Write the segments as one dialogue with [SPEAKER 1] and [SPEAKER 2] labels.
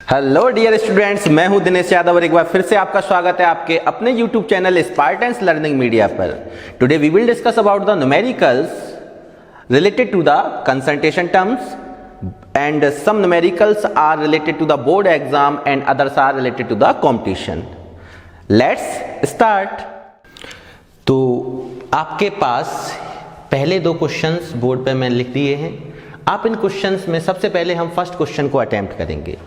[SPEAKER 1] Hello dear students, मैं हूं दिनेश यादव और एक बार फिर से आपका स्वागत है आपके अपने YouTube channel Spartans Learning Media पर। Today we will discuss about the numericals related to the concentration terms and some numericals are related to the board exam and others are related to the competition. Let's start. तो आपके पास पहले दो questions board पे मैं लिख दिए हैं। आप इन क्वेश्चंस में सबसे पहले हम फर्स्ट क्वेश्चन को अटेम्प्ट करेंगे।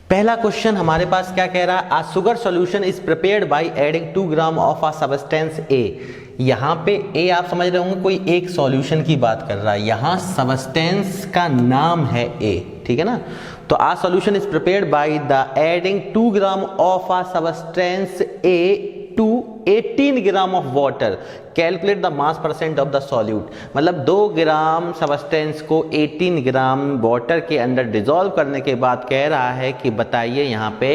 [SPEAKER 1] पहला क्वेश्चन हमारे पास क्या कह रहा है, uh sugar solution is prepared by adding 2 gram of a substance A. यहाँ पे ए आप समझ रहे होंगे कोई एक सॉल्यूशन की बात कर रहा है, यहाँ सब्सटेंस का नाम है ए, ठीक है ना। तो uh solution is prepared by the adding 2 gram of a substance A to 18 gram of water, calculate the mass percent of the solute. मतलब 2 ग्राम सब्सटेंस को 18 ग्राम वाटर के अंदर डिसॉल्व करने के बाद कह रहा है कि बताइए यहाँ पे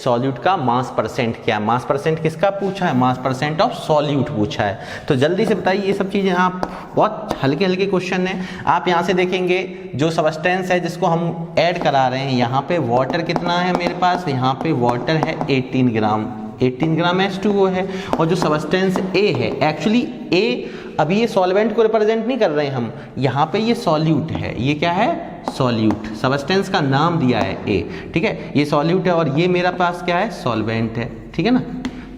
[SPEAKER 1] सॉल्यूट का मास परसेंट क्या है। मास परसेंट किसका पूछा है, मास परसेंट ऑफ सॉल्यूट पूछा है। तो जल्दी से बताइए, ये सब चीज़ें आप बहुत हल्के हल्के क्वेश्चन है। आप यहाँ से देखेंगे जो सब्सटेंस है जिसको हम ऐड करा रहे हैं, यहाँ पे वाटर कितना है मेरे पास, यहाँ पे वाटर है 18 ग्राम H2O है। और जो सब्सटेंस A है, एक्चुअली A अभी ये सॉल्वेंट को रिप्रेजेंट नहीं कर रहे हैं हम, यहाँ पे ये सॉल्यूट है। ये क्या है, सॉल्यूट। सब्सटेंस का नाम दिया है A, ठीक है, ये सॉल्यूट है और ये मेरा पास क्या है, सॉल्वेंट है, ठीक है ना।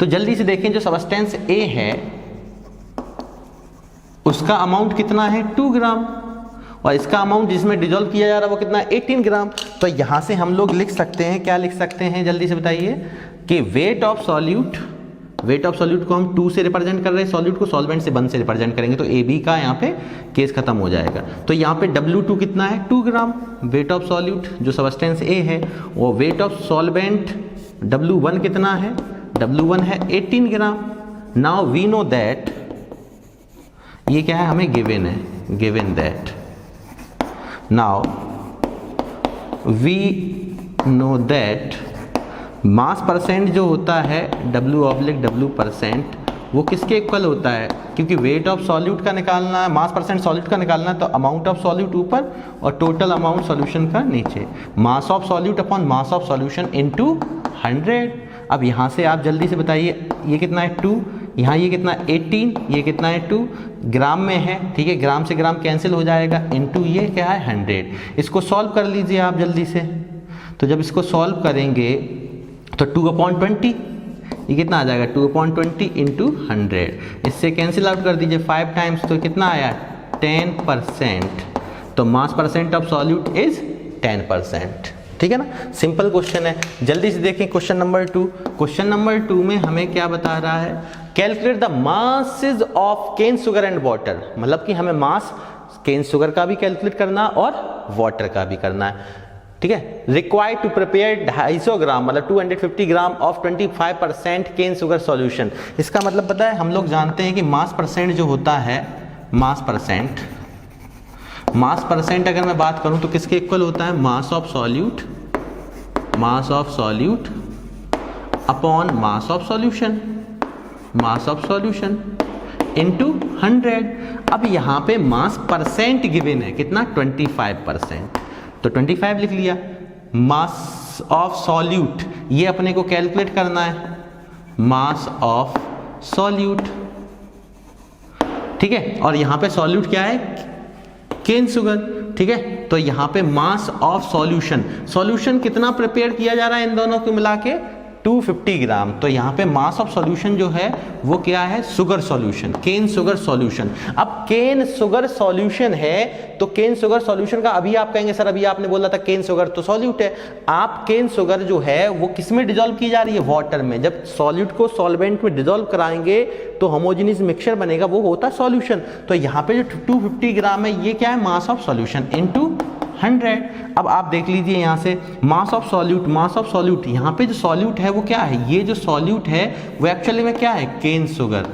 [SPEAKER 1] तो जल्दी से देखें, जो सब्सटेंस A है उसका अमाउंट कितना है 2 ग्राम और इसका अमाउंट जिसमें डिसॉल्व किया जा रहा है वो कितना है 18 ग्राम। तो यहाँ से हम लोग लिख सकते हैं, क्या लिख सकते हैं, जल्दी से बताइए कि वेट ऑफ सॉल्यूट को हम 2 से रिप्रेजेंट कर रहे हैं, सॉल्यूट को सॉल्वेंट से 1 से रिप्रेजेंट करेंगे तो ए बी का यहाँ पे केस खत्म हो जाएगा। तो यहाँ पे W2 कितना है 2 ग्राम, वेट ऑफ सॉल्यूट जो सब्सटेंस ए है, और वेट ऑफ सॉल्वेंट W1 कितना है, W1 है 18 gram. Now we know that, ये क्या है हमें given that, now we know that mass percent जो होता है W परसेंट, वो किसके इक्वल होता है, क्योंकि वेट ऑफ सॉल्यूट का निकालना है, मास परसेंट सॉल्यूट का निकालना है, तो अमाउंट ऑफ सॉल्यूट ऊपर और टोटल अमाउंट सॉल्यूशन का नीचे, mass of solute upon mass of solution into 100। अब यहाँ से आप जल्दी से बताइए, ये कितना है 2, यहाँ ये कितना है 18, ये कितना है 2, ग्राम में है, ठीक है, ग्राम से ग्राम कैंसिल हो जाएगा, इनटू ये क्या है 100। इसको सॉल्व कर लीजिए आप जल्दी से। तो जब इसको सॉल्व करेंगे तो 2/20 ये कितना आ जाएगा, 2/20 इंटू 100। इससे कैंसिल आउट कर दीजिए 5 टाइम्स, तो कितना आया 10%। तो मास परसेंट ऑफ सॉल्यूट इज 10%, ठीक है ना। सिंपल क्वेश्चन है। जल्दी से देखें क्वेश्चन नंबर 2। क्वेश्चन नंबर 2 में हमें क्या बता रहा है, calculate the masses of cane sugar and water. मतलब कि हमें मास केन शुगर का भी कैलकुलेट करना और वाटर का भी करना है, ठीक है। रिक्वायर्ड टू प्रिपेयर 250 ग्राम, मतलब 250 gram of 25% cane sugar solution. इसका मतलब पता है, हम लोग जानते हैं कि मास परसेंट जो होता है, मास परसेंट अगर मैं बात करूं तो किसके इक्वल होता है, mass of solute upon mass of solution into 100। अब यहाँ पे मास परसेंट गिवन है कितना, 25%, तो 25 लिख लिया। मास ऑफ सॉल्यूट ये अपने को कैलकुलेट करना है, मास ऑफ सॉल्यूट, ठीक है। और यहाँ पे सॉल्यूट क्या है, केन शुगर, ठीक है। तो यहाँ पे मास ऑफ सॉल्यूशन कितना प्रिपेयर किया जा रहा है इन दोनों को मिला के 250 ग्राम। तो यहाँ पे मास ऑफ सॉल्यूशन जो है वो क्या है, sugar solution, cane sugar solution. अब केन शुगर सॉल्यूशन है तो केन शुगर सॉल्यूशन का, अभी आप कहेंगे सर अभी आपने बोला था केन शुगर तो सॉल्यूट है। आप केन शुगर जो है वो किस में डिसॉल्व की जा रही है, वाटर में। जब सॉल्यूट को सॉल्वेंट में डिसॉल्व कराएंगे तो होमोजेनियस मिक्सचर बनेगा, वो होता है सॉल्यूशन। तो यहाँ पे जो 250 ग्राम है ये क्या है, मास ऑफ सॉल्यूशन इनटू 100। अब आप देख लीजिए यहाँ से मास ऑफ सॉल्यूट, यहाँ पे जो सॉल्यूट है वो क्या है, ये जो सॉल्यूट है वो एक्चुअली में क्या है, केन शुगर,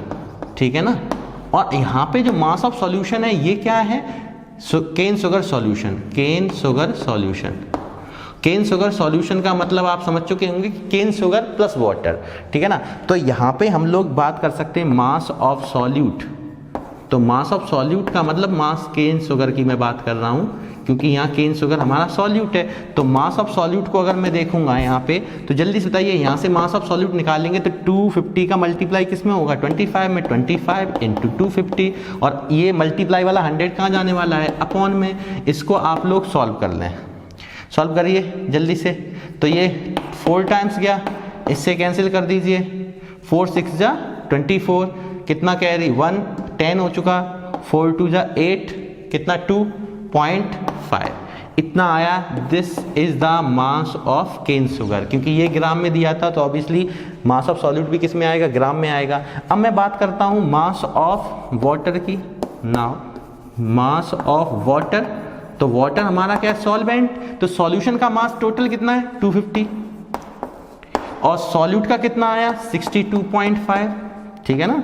[SPEAKER 1] ठीक है ना। और यहाँ पे जो मास ऑफ सॉल्यूशन है ये क्या है, केन शुगर सॉल्यूशन का मतलब आप समझ चुके होंगे कि केन शुगर प्लस वाटर, ठीक है ना। तो यहाँ पे हम लोग बात कर सकते हैं मास ऑफ सॉल्यूट तो मास ऑफ सॉल्यूट का मतलब मास केन शुगर की मैं बात कर रहा हूँ, क्योंकि यहाँ केन शुगर हमारा सॉल्यूट है। तो मास ऑफ सॉल्यूट को अगर मैं देखूंगा यहाँ पे, तो जल्दी से बताइए, यहाँ से मास ऑफ सॉल्यूट निकालेंगे तो 250 का मल्टीप्लाई किस में होगा, 25 में, 25 इंटू 250, और ये मल्टीप्लाई वाला 100 कहाँ जाने वाला है, अपॉन में। इसको आप लोग सॉल्व कर लें, सॉल्व करिए जल्दी से। तो ये 4 टाइम्स गया, इससे कैंसिल कर दीजिए, 4 6 जा 24, कितना कैरी 1 10 हो चुका, 4 2 जा 8, कितना 2.5 इतना आया। This is the mass of cane sugar, क्योंकि ये ग्राम में दिया था तो ऑब्वियसली मास ऑफ सॉल्यूट भी किस में आएगा, ग्राम में आएगा। अब मैं बात करता हूँ मास ऑफ वाटर की। नाउ मास ऑफ वाटर, तो वाटर हमारा क्या है, सॉल्वेंट, तो सॉल्यूशन का मास टोटल कितना है 250, और सॉल्यूट का कितना आया 62.5, ठीक है ना।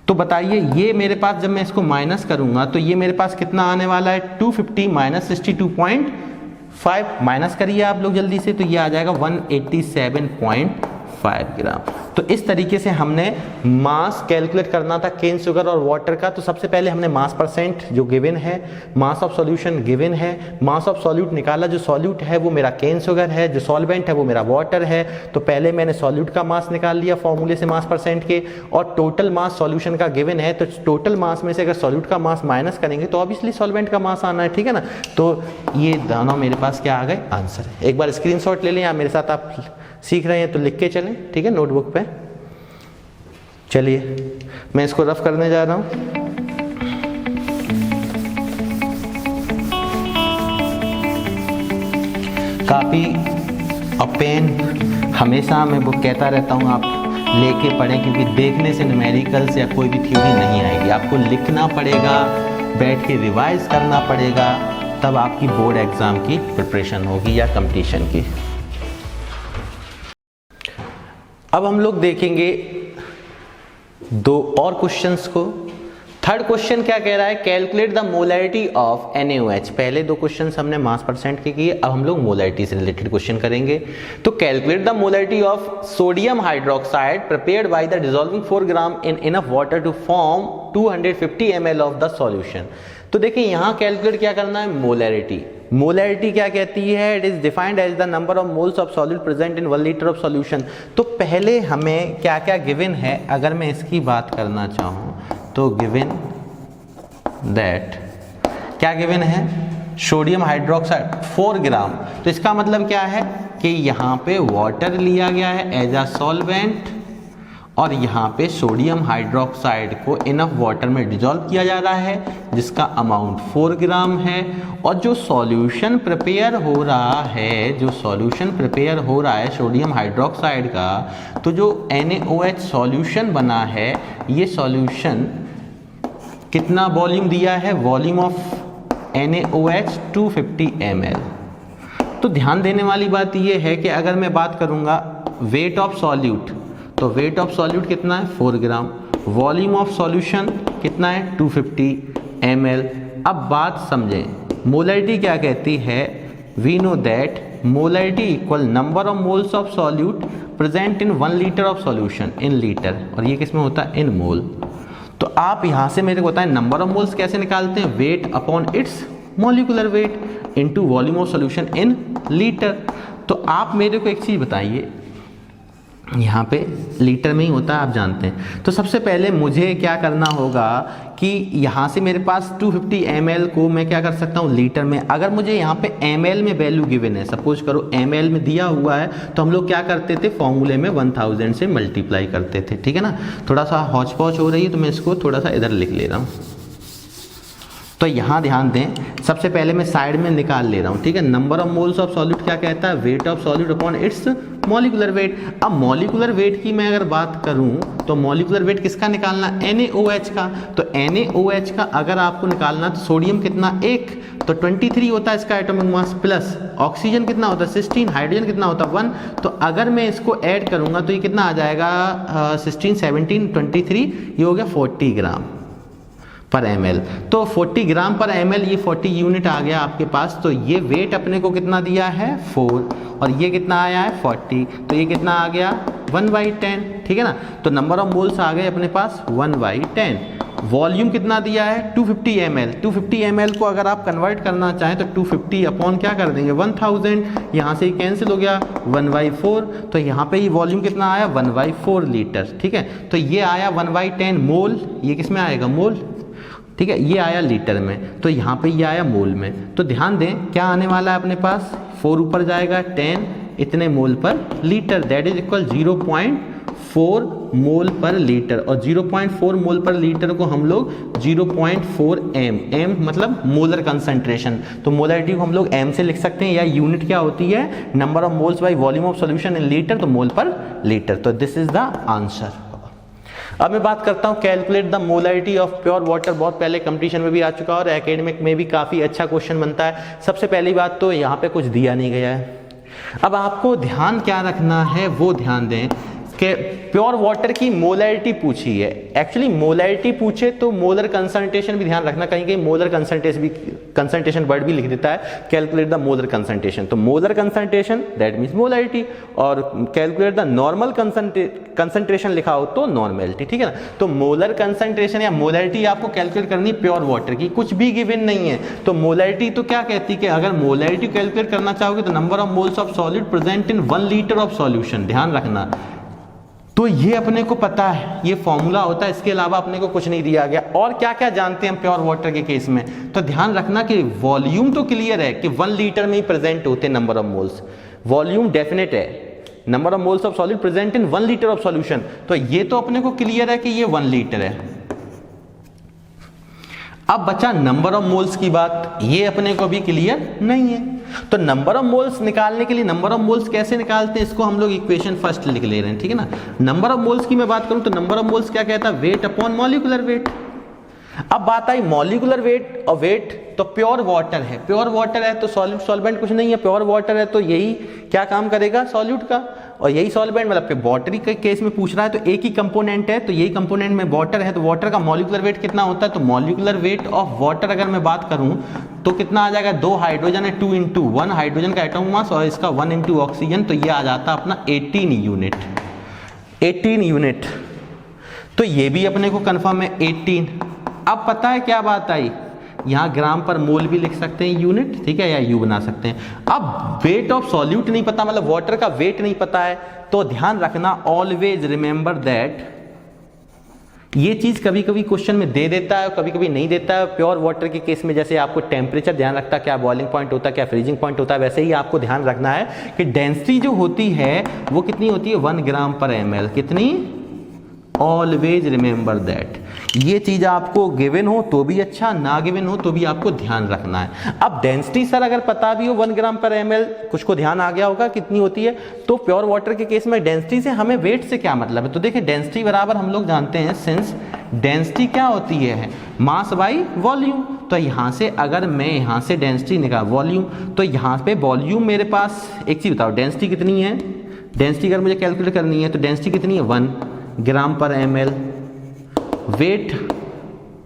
[SPEAKER 1] तो बताइए ये मेरे पास जब मैं इसको माइनस करूंगा तो ये मेरे पास कितना आने वाला है, 250 माइनस 62.5, माइनस करिए आप लोग जल्दी से, तो ये आ जाएगा 187.5 ग्राम। तो इस तरीके से हमने मास कैलकुलेट करना था केन शुगर और वाटर का। तो सबसे पहले हमने मास परसेंट जो गिवन है, मास ऑफ सॉल्यूशन गिवन है, मास ऑफ सॉल्यूट निकाला, जो सॉल्यूट है वो मेरा केन शुगर है, जो सॉल्वेंट है वो मेरा वाटर है। तो पहले मैंने सॉल्यूट का मास निकाल लिया फॉर्मूले से मास परसेंट के, और टोटल मास सॉल्यूशन का गिवन है, तो टोटल मास में से अगर सॉल्यूट का मास माइनस करेंगे तो ऑब्वियसली सॉल्वेंट का मास आना है, ठीक है ना। तो ये दोनों मेरे पास क्या आ गए, आंसर है। एक बार स्क्रीनशॉट ले लें, या मेरे साथ आप सीख रहे हैं तो लिख के चलें, ठीक है, नोटबुक पे। चलिए मैं इसको रफ करने जा रहा हूं। कापी और पेन हमेशा मैं वो कहता रहता हूं आप लेके पढ़ें, क्योंकि देखने से न्यूमेरिकल्स या कोई भी थ्योरी नहीं आएगी, आपको लिखना पड़ेगा, बैठ के रिवाइज करना पड़ेगा, तब आपकी बोर्ड एग्जाम की प्रिपरेशन होगी या कंपटीशन की। अब हम लोग देखेंगे 2 और क्वेश्चंस को। थर्ड क्वेश्चन क्या कह रहा है, calculate the molarity of NaOH। पहले 2 क्वेश्चंस हमने मास परसेंट के किए, अब हम लोग मोलैरिटी से रिलेटेड क्वेश्चन करेंगे। तो calculate the molarity of sodium hydroxide prepared by the dissolving 4 gram in enough water to form 250 ml of the solution. तो देखिए यहाँ कैलकुलेट क्या करना है, मोलैरिटी। मोलैरिटी क्या कहती है, it is defined as the number of moles of solute present in 1 litre of solution. तो पहले हमें क्या क्या गिवन है, अगर मैं इसकी बात करना चाहूँ तो गिवन दैट, क्या गिवन है, सोडियम हाइड्रोक्साइड 4 ग्राम। तो इसका मतलब क्या है कि यहाँ पे वाटर लिया गया है एज अ सॉल्वेंट, और यहाँ पे सोडियम हाइड्रोक्साइड को इनफ वाटर में डिजॉल्व किया जा रहा है, जिसका अमाउंट 4 ग्राम है। और जो सॉल्यूशन प्रिपेयर हो रहा है, जो सॉल्यूशन प्रिपेयर हो रहा है सोडियम हाइड्रोक्साइड का, तो जो NaOH सॉल्यूशन बना है, ये सॉल्यूशन कितना वॉल्यूम दिया है, वॉल्यूम ऑफ NaOH 250 ml। तो ध्यान देने वाली बात ये है कि अगर मैं बात करूँगा वेट ऑफ सॉल्यूट, तो वेट ऑफ सॉल्यूट कितना है 4 ग्राम, वॉल्यूम ऑफ सॉल्यूशन कितना है 250 ml। अब बात समझें, मोलैरिटी क्या कहती है, we know that molarity equal number of moles of solute present in 1 litre of solution in litre, और ये किस में होता है, इन मोल। तो आप यहाँ से मेरे को बताएं नंबर ऑफ मोल्स कैसे निकालते हैं, weight upon its molecular weight into volume of solution in litre. तो आप मेरे को एक चीज़ बताइए, यहाँ पे लीटर में ही होता है आप जानते हैं। तो सबसे पहले मुझे क्या करना होगा कि यहाँ से मेरे पास 250 ml को मैं क्या कर सकता हूँ लीटर में। अगर मुझे यहाँ पे ml में वैल्यू गिवन है, सपोज करो ml में दिया हुआ है, तो हम लोग क्या करते थे, फॉर्मूले में 1000 से मल्टीप्लाई करते थे, ठीक है ना। थोड़ा सा हौच पौच हो रही है तो मैं इसको थोड़ा सा इधर लिख ले रहा हूँ। तो यहाँ ध्यान दें, सबसे पहले मैं साइड में निकाल ले रहा हूँ, ठीक है। Number of moles of solute क्या कहता है, weight of solute upon its molecular weight. अब मॉलिक्यूलर वेट की मैं अगर बात करूँ तो मॉलिक्यूलर वेट किसका निकालना, NaOH का। तो NaOH का अगर आपको निकालना, तो सोडियम कितना 1, तो 23 होता है इसका एटॉमिक मास, प्लस ऑक्सीजन कितना होता है 16, हाइड्रोजन कितना होता है 1। तो अगर मैं इसको ऐड करूँगा तो ये कितना आ जाएगा 16, 17, 23, ये हो गया 40 ग्राम पर ml। तो 40 ग्राम पर ml, ये 40 यूनिट आ गया आपके पास। तो ये वेट अपने को कितना दिया है 4, और ये कितना आया है 40, तो ये कितना आ गया 1/10। ठीक है ना। तो नंबर ऑफ मोल्स आ गए अपने पास 1/10। वॉल्यूम कितना दिया है 250 ml। 250 ml को अगर आप कन्वर्ट करना चाहें तो 250 अपॉन क्या कर देंगे 1000, यहाँ से कैंसिल हो गया 1/4, तो यहाँ पे ये वॉल्यूम कितना आया 1/4 लीटर, ठीक है। तो ये आया 1/10 मोल, ये किस में आएगा मोल, ठीक है, ये आया लीटर में, तो यहाँ पे ये आया मोल में। तो ध्यान दें क्या आने वाला है अपने पास, 4 ऊपर जाएगा 10 इतने मोल पर लीटर, दैट इज इक्वल 0.4 मोल पर लीटर। और 0.4 मोल पर लीटर को हम लोग 0.4 एम मतलब मोलर कंसंट्रेशन, तो मोलरिटी को हम लोग एम से लिख सकते हैं, या यूनिट क्या होती है number of moles by volume of solution in litre, तो मोल पर लीटर। तो दिस इज द आंसर। अब मैं बात करता हूँ calculate the molarity of pure water. बहुत पहले कंपटीशन में भी आ चुका है और एकेडमिक में भी काफ़ी अच्छा क्वेश्चन बनता है। सबसे पहली बात तो यहाँ पे कुछ दिया नहीं गया है। अब आपको ध्यान क्या रखना है वो ध्यान दें कि प्योर वाटर की मोलरिटी पूछी है। एक्चुअली मोलरिटी पूछे तो मोलर कंसंट्रेशन भी ध्यान रखना, कहीं कहीं मोलर कंसंट्रेशन वर्ड भी लिख देता है, कैलकुलेट द मोलर कंसंट्रेशन, तो molar concentration that means molarity, और कैलकुलेट द नॉर्मल कंसंट्रेशन लिखा हो तो नॉर्मेलिटी, ठीक है ना। तो मोलर कंसंट्रेशन या मोलरिटी आपको कैलकुलेट करनी प्योर वाटर की, कुछ भी गिवन नहीं है। तो मोलरिटी तो क्या कहती है कि अगर मोलरिटी कैलकुलेट करना चाहोगे तो number of moles of solid present in 1 litre of solution, ध्यान रखना। तो ये अपने को पता है, ये फॉर्मूला होता है, इसके अलावा अपने को कुछ नहीं दिया गया। और क्या क्या जानते हैं हम प्योर वाटर के केस में, तो ध्यान रखना कि वॉल्यूम तो क्लियर है कि 1 लीटर में ही प्रेजेंट होते हैं number of moles, volume definite है, number of moles of solid present in 1 litre of solution, तो ये तो अपने को क्लियर है कि ये 1 लीटर है। अब बचा नंबर ऑफ मोल्स की बात, ये अपने को भी क्लियर नहीं है। तो नंबर ऑफ मोल्स निकालने के लिए नंबर ऑफ मोल्स कैसे निकालते हैं, इसको हम लोग इक्वेशन फर्स्ट लिख ले रहे हैं, ठीक है ना। नंबर ऑफ मोल्स की मैं बात करूं तो नंबर ऑफ मोल्स क्या कहता है, वेट अपॉन मॉलिक्यूलर वेट। अब बात आई मॉलिक्यूलर वेट और वेट, तो प्योर वाटर है, प्योर वाटर है तो सॉल्यूट सॉल्वेंट कुछ नहीं है, प्योर वाटर है तो यही क्या काम करेगा सॉल्यूट का, और यही सॉल्वेंट मतलब वाटर के केस में पूछ रहा है तो एक ही कंपोनेंट है, तो यही कंपोनेंट में वाटर है, तो वाटर का मॉलिक्यूलर वेट कितना होता है, तो मॉलिक्यूलर वेट ऑफ वाटर अगर मैं बात करूं तो कितना आ जाएगा, 2 हाइड्रोजन है 2 × 1 हाइड्रोजन का एटॉमिक मास और इसका 1 × ऑक्सीजन, तो ये आ जाता अपना 18 यूनिट, 18 यूनिट। तो ये भी अपने को कंफर्म है 18। अब पता है क्या बात आई, यहाँ ग्राम पर मोल भी लिख सकते हैं यूनिट, ठीक है, या यू बना सकते हैं। अब वेट ऑफ सॉल्यूट नहीं पता, मतलब वाटर का वेट नहीं पता है, तो ध्यान रखना ऑलवेज रिमेंबर दैट, ये चीज कभी कभी क्वेश्चन में दे देता है और कभी कभी नहीं देता है। प्योर वाटर के केस में जैसे आपको टेम्परेचर ध्यान रखता है, क्या बॉइलिंग पॉइंट होता है, क्या फ्रीजिंग पॉइंट होता है, वैसे ही आपको ध्यान रखना है कि डेंसिटी जो होती है वो कितनी होती है 1 ग्राम पर ml, कितनी, ऑलवेज रिमेंबर दैट। ये चीज आपको गिवन हो तो भी अच्छा, ना गिवन हो तो भी आपको ध्यान रखना है। अब डेंसिटी सर अगर पता भी हो 1 ग्राम पर ml, कुछ को ध्यान आ गया होगा कितनी होती है, तो प्योर वाटर के केस में डेंसिटी से हमें वेट से क्या मतलब है, तो देखिए डेंसिटी बराबर हम लोग जानते हैं, सिंस डेंसिटी क्या होती है मास बाई वॉल्यूम, तो यहाँ से अगर मैं यहाँ से डेंसिटी निकाल वॉल्यूम, तो यहाँ पे वॉल्यूम मेरे पास, एक चीज बताओ डेंसिटी कितनी है, डेंसिटी अगर मुझे कैलकुलेट करनी है तो डेंसिटी कितनी है 1 ग्राम पर ml, वेट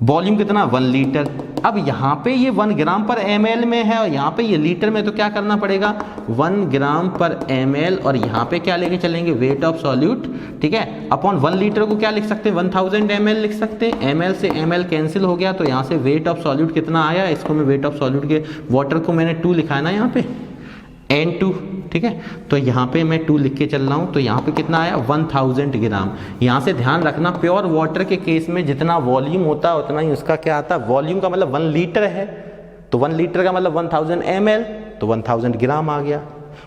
[SPEAKER 1] वॉल्यूम कितना 1 लीटर। अब यहाँ पे ये 1 ग्राम पर ml में है और यहाँ पे ये लीटर में, तो क्या करना पड़ेगा 1 ग्राम पर ml, और यहाँ पे क्या लेके चलेंगे वेट ऑफ सॉल्यूट, ठीक है, अपॉन 1 लीटर को क्या लिख सकते हैं 1000 ml लिख सकते हैं, ml से ml कैंसिल हो गया, तो यहाँ से वेट ऑफ सॉल्यूट कितना आया, इसको मैं वेट ऑफ सॉल्यूट के वाटर को मैंने 2 लिखा है ना यहाँ पे N2, ठीक है, तो यहाँ पे मैं 2 लिख के चल रहा हूँ, तो यहाँ पे कितना आया 1000 ग्राम। यहाँ से ध्यान रखना प्योर वाटर के केस में जितना वॉल्यूम होता है उतना ही उसका क्या आता है, वॉल्यूम का मतलब 1 लीटर है, तो 1 लीटर का मतलब 1000 ml, तो 1000 ग्राम आ गया,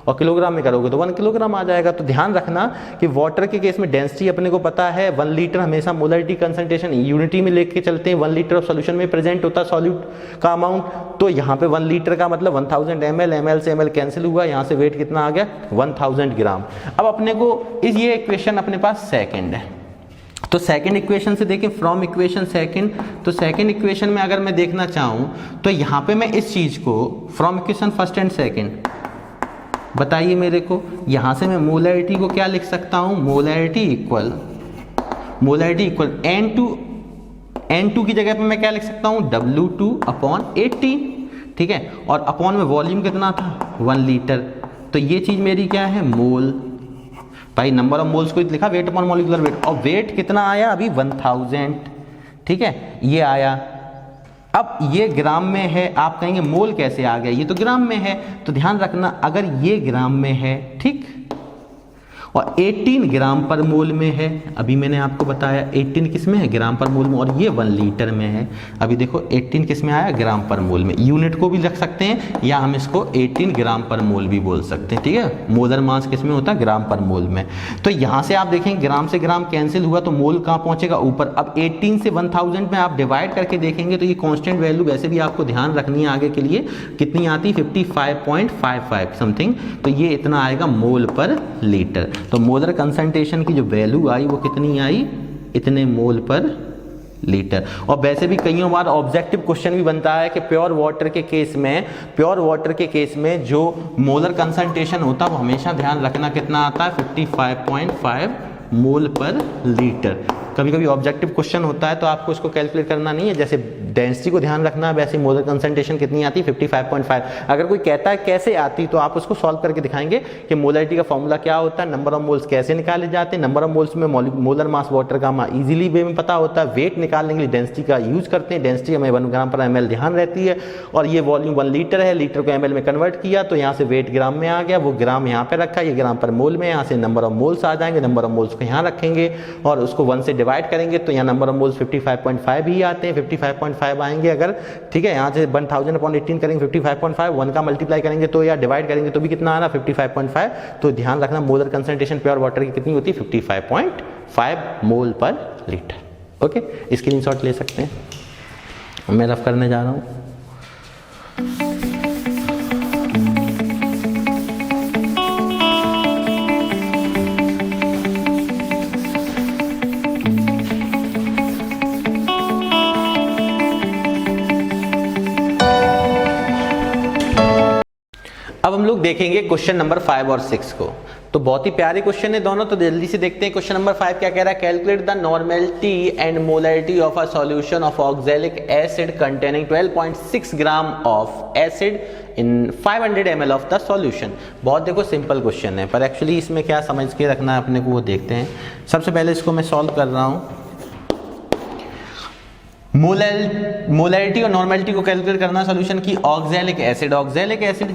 [SPEAKER 1] और किलोग्राम में करोगे तो 1 किलोग्राम आ जाएगा। तो ध्यान रखना कि वाटर के केस में डेंसिटी अपने को पता है 1 लीटर, हमेशा मोलरिटी कंसंट्रेशन यूनिटी में लेके चलते हैं, 1 लीटर ऑफ सॉल्यूशन में प्रेजेंट होता है सॉल्यूट का अमाउंट, तो यहाँ पे 1 लीटर का मतलब 1000 ml, ml से ml कैंसिल हुआ, यहाँ से वेट कितना आ गया 1000 ग्राम। अब अपने को ये इक्वेशन अपने पास सेकेंड है, तो सेकंड इक्वेशन से देखें, फ्रॉम इक्वेशन सेकंड, तो सेकंड इक्वेशन में अगर मैं देखना चाहूँ तो यहाँ पे मैं इस चीज़ को from equation first and second बताइए मेरे को, यहाँ से मैं मोलरिटी को क्या लिख सकता हूँ, मोलरिटी इक्वल N2 की जगह पे मैं क्या लिख सकता हूँ W2 अपॉन 18, ठीक है, और अपॉन में वॉल्यूम कितना था 1 लीटर, तो ये चीज़ मेरी क्या है मोल, भाई नंबर ऑफ मोल्स को लिखा वेट अपॉन मॉलिक्यूलर वेट, और वेट कितना आया अभी 1000, ठीक है, ये आया। अब ये ग्राम में है, आप कहेंगे मोल कैसे आ गया, ये तो ग्राम में है, तो ध्यान रखना अगर ये ग्राम में है, ठीक, और 18 ग्राम पर मोल में है, अभी मैंने आपको बताया 18 किस में है, ग्राम पर मोल में, और ये 1 लीटर में है। अभी देखो 18 किस में आया, ग्राम पर मोल में। यूनिट को भी रख सकते हैं या हम इसको 18 ग्राम पर मोल भी बोल सकते हैं, ठीक है। मोलर मास किस में होता है, ग्राम पर मोल में। तो यहाँ से आप देखेंगे ग्राम से ग्राम कैंसिल हुआ तो मोल कहाँ पहुँचेगा, ऊपर। अब 18 से 1000 में आप डिवाइड करके देखेंगे तो ये कॉन्स्टेंट वैल्यू वैसे भी आपको ध्यान रखनी है आगे के लिए, कितनी आती, 55.55 समथिंग, तो ये इतना आएगा मोल पर लीटर। तो मोलर कंसंट्रेशन की जो वैल्यू आई वो कितनी आई, इतने मोल पर लीटर। और वैसे भी कई बार ऑब्जेक्टिव क्वेश्चन भी बनता है कि प्योर वाटर के केस में जो मोलर कंसंट्रेशन होता है वो हमेशा ध्यान रखना कितना आता है, 55.5 मोल पर लीटर। कभी कभी ऑब्जेक्टिव क्वेश्चन होता है तो आपको इसको कैलकुलेट करना नहीं है, जैसे डेंसिटी को ध्यान रखना है, वैसे मोलर कंसंट्रेशन कितनी आती है, 55.5। अगर कोई कहता है कैसे आती तो आप उसको सॉल्व करके दिखाएंगे कि मोलरिटी का फॉर्मूला क्या होता है, नंबर ऑफ मोल्स कैसे निकाले जाते हैं, नंबर ऑफ मोल्स में मोलर मास वाटर का इजीली वे में पता होता है, वेट निकालने के लिए डेंसिटी का यूज करते हैं, डेंसिटी हमें 1 ग्राम पर ml ध्यान रहती है, और ये वॉल्यूम 1 लीटर है, लीटर को ml में कन्वर्ट किया तो यहाँ से वेट ग्राम में आ गया, वो ग्राम यहाँ पे रखा, ये ग्राम पर मोल में, यहाँ से नंबर ऑफ मोल्स आ जाएंगे, नंबर ऑफ मोल्स को यहाँ रखेंगे और उसको 1 से डिवाइड करेंगे तो यहाँ नंबर ऑफ मोल्स 55.5 ही आते हैं, 55.5 आएंगे अगर, ठीक है। यहाँ से 1000/18 करेंगे 55.5, 1 का मल्टीप्लाई करेंगे तो या डिवाइड करेंगे तो भी कितना आ रहा, 55.5। तो ध्यान रखना मोलर कंसंट्रेशन प्योर वाटर की कितनी होती है, 55.5 मोल पर लीटर। ओके, स्क्रीनशॉट ले सकते हैं, मैं रफ करने जा रहा हूँ। अब हम लोग देखेंगे क्वेश्चन नंबर 5 और 6 को, तो बहुत ही प्यारे क्वेश्चन है दोनों, तो जल्दी से देखते हैं। क्वेश्चन नंबर 5 क्या कह रहा है, calculate the normality and molarity of a solution of oxalic acid containing 12.6 gram of acid in 500 ml of the solution. बहुत देखो सिंपल क्वेश्चन है, पर एक्चुअली इसमें क्या समझ के रखना है अपने को वो देखते हैं। सबसे पहले इसको मैं सॉल्व कर रहा हूँ। मोलरिटी और नॉर्मेलिटी को कैलकुलेट करना सॉल्यूशन की ऑक्सैलिक एसिड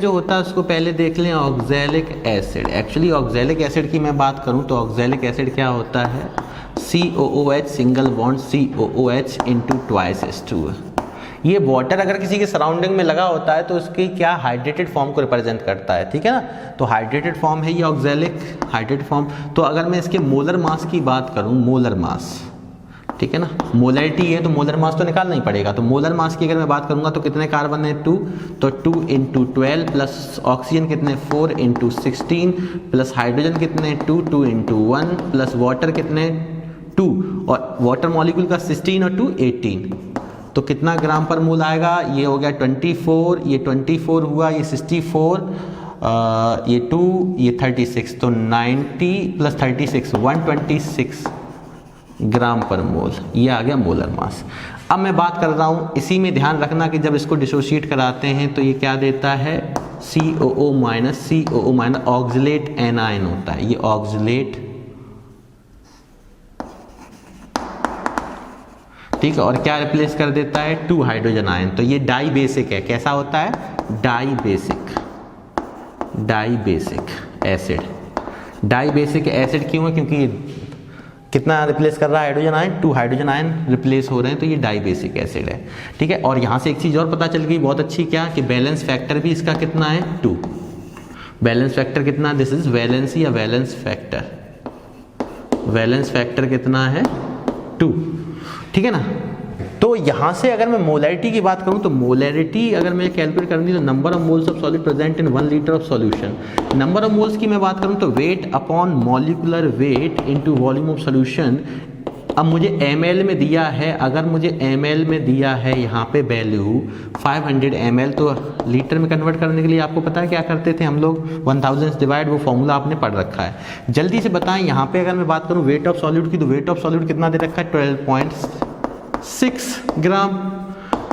[SPEAKER 1] जो होता है उसको पहले देख लें। Oxalic acid, actually oxalic acid की मैं बात करूं तो ऑक्सैलिक एसिड क्या होता है, COOH single bond COOH into twice H2। ये वाटर अगर किसी के सराउंडिंग में लगा होता है तो उसकी क्या हाइड्रेटेड फॉर्म को रिप्रेजेंट करता है, ठीक है ना। तो हाइड्रेटेड फॉर्म है ये ऑक्सैलिक हाइड्रेटेड फॉर्म। तो अगर मैं इसके मोलर मास की बात करूं, मोलर मास, ठीक है ना, मोलरिटी है तो मोलर मास तो निकालना ही पड़ेगा। तो मोलर मास की अगर मैं बात करूंगा तो कितने कार्बन है, 2, तो 2 × 12 प्लस ऑक्सीजन कितने 4 × 16 प्लस हाइड्रोजन कितने 2 × 1 प्लस वाटर कितने 2, और वाटर मॉलिक्यूल का 16 और 2 18, तो कितना ग्राम पर मोल आएगा, ये हो गया 24, ये 24 हुआ, ये 64, ये 2, ये 36, तो 90 प्लस 36 126 ग्राम पर मोल, ये आ गया मोलर मास। अब मैं बात कर रहा हूँ इसी में, ध्यान रखना कि जब इसको डिसोशिएट कराते हैं तो ये क्या देता है, COO माइनस ऑक्सलेट एनायन होता है, ये ऑक्सलेट, ठीक है, और क्या रिप्लेस कर देता है 2 हाइड्रोजन आयन। तो ये डाई बेसिक है, कैसा होता है, dibasic acid. Dibasic acid क्यों है, क्योंकि कितना रिप्लेस कर रहा है hydrogen ion, 2 hydrogen ion replace हो रहे हैं, तो ये डाई बेसिक एसिड है, ठीक है। और यहाँ से एक चीज़ और पता चल गई बहुत अच्छी, क्या कि बैलेंस फैक्टर भी इसका कितना है 2। बैलेंस फैक्टर कितना, दिस इज वैलेंसी या बैलेंस फैक्टर कितना है 2, ठीक है ना। तो यहाँ से अगर मैं मोलरिटी की बात करूँ तो मोलरिटी अगर मैं कैलकुलेट करनी तो number of moles of solid present in 1 litre of solution. Number of moles की मैं बात करूँ तो weight upon molecular wait into volume of solution. अब मुझे ml में दिया है, अगर मुझे ml में दिया है यहाँ पे वैल्यू 500 ml, तो लीटर में कन्वर्ट करने के लिए आपको पता है क्या करते थे हम लोग, 1000 डिवाइड, वो फॉर्मूला आपने पढ़ रखा है। जल्दी से बताएं, यहाँ पे अगर मैं बात करूँ वेट ऑफ सॉल्यूट की, तो वेट ऑफ सॉल्यूट कितना दे रखा है 12.6 ग्राम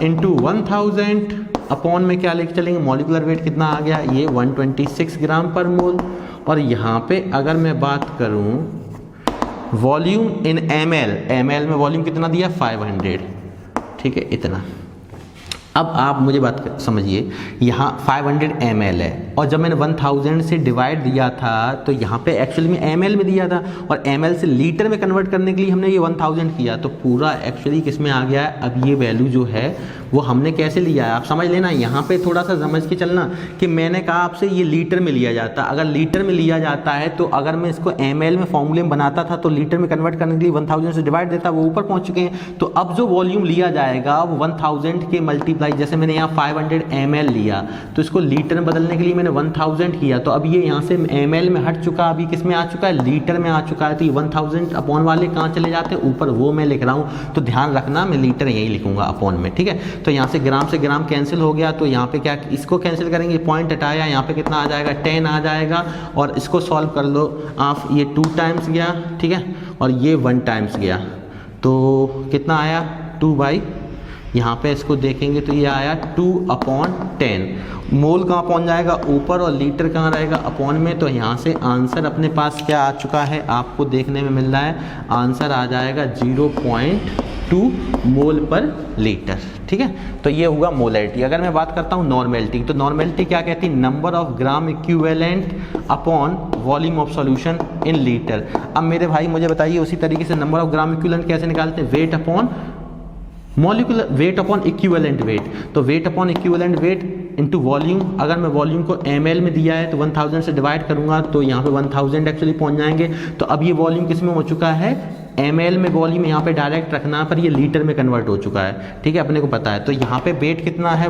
[SPEAKER 1] इंटू 1000 अपॉन में क्या लेके चलेंगे, मॉलिक्यूलर वेट कितना आ गया, ये 126 ग्राम पर मोल। और यहाँ पे अगर मैं बात करूँ वॉल्यूम इन ml, ml में वॉल्यूम कितना दिया 500, ठीक है इतना। अब आप मुझे बात समझिए, यहाँ 500 ml है और जब मैंने 1000 से डिवाइड दिया था तो यहाँ पे एक्चुअली में ml में दिया था और ml से लीटर में कन्वर्ट करने के लिए हमने ये 1000 किया, तो पूरा एक्चुअली किस में आ गया है। अब ये वैल्यू जो है वो हमने कैसे लिया है आप समझ लेना, यहाँ पे थोड़ा सा समझ के चलना कि मैंने कहा आपसे ये लीटर में लिया जाता, अगर लीटर में लिया जाता है तो अगर मैं इसको ml में फॉर्मूले में बनाता था तो लीटर में कन्वर्ट करने के लिए 1000 से डिवाइड देता, वो ऊपर पहुँच चुके हैं। तो अब जो वॉल्यूम लिया जाएगा वो 1000 के मल्टीप्लाई, जैसे मैंने यहाँ 500 ml लिया तो इसको लीटर में बदलने के लिए मैंने 1000 किया, तो अब ये यहाँ से ml में हट चुका, अभी किस में आ चुका है, लीटर में आ चुका है। तो ये 1000 अपॉन वाले कहाँ चले जाते हैं, ऊपर, वो मैं लिख रहा हूँ, तो ध्यान रखना मैं लीटर यही लिखूंगा अपॉन में, ठीक है। तो यहाँ से ग्राम कैंसिल हो गया, तो यहाँ पे क्या, इसको कैंसिल करेंगे, पॉइंट हटाया, यहाँ पे कितना आ जाएगा 10 आ जाएगा। और इसको सॉल्व कर लो आप, ये 2 टाइम्स गया, ठीक है, और ये 1 टाइम्स गया, तो कितना आया 2 बाई, यहाँ पे इसको देखेंगे तो ये आया 2/10। मोल कहाँ पहुँच जाएगा ऊपर और लीटर कहाँ रहेगा अपॉन में। तो यहाँ से आंसर अपने पास क्या आ चुका है आपको देखने में मिल रहा है, आंसर आ जाएगा 0.2 मोल पर लीटर, ठीक है। तो ये हुआ मोलैरिटी। अगर मैं बात करता हूँ नॉर्मेलिटी, तो नॉर्मेलिटी क्या कहती है, number of gram equivalent upon volume of solution in litre. अब मेरे भाई मुझे बताइए उसी तरीके से नंबर ऑफ ग्राम इक्विवेलेंट कैसे निकालते हैं, weight upon molecular weight upon equivalent weight. तो weight upon equivalent weight into volume, अगर मैं वॉल्यूम को ml में दिया है तो 1000 से डिवाइड करूंगा तो यहाँ पे 1000 एक्चुअली पहुँच जाएंगे। तो अब ये वॉल्यूम किस में हो चुका है, ml में वॉल्यूम यहाँ पे डायरेक्ट रखना, पर ये लीटर में कन्वर्ट हो चुका है, ठीक है, अपने को पता है। तो यहाँ पे वेट कितना है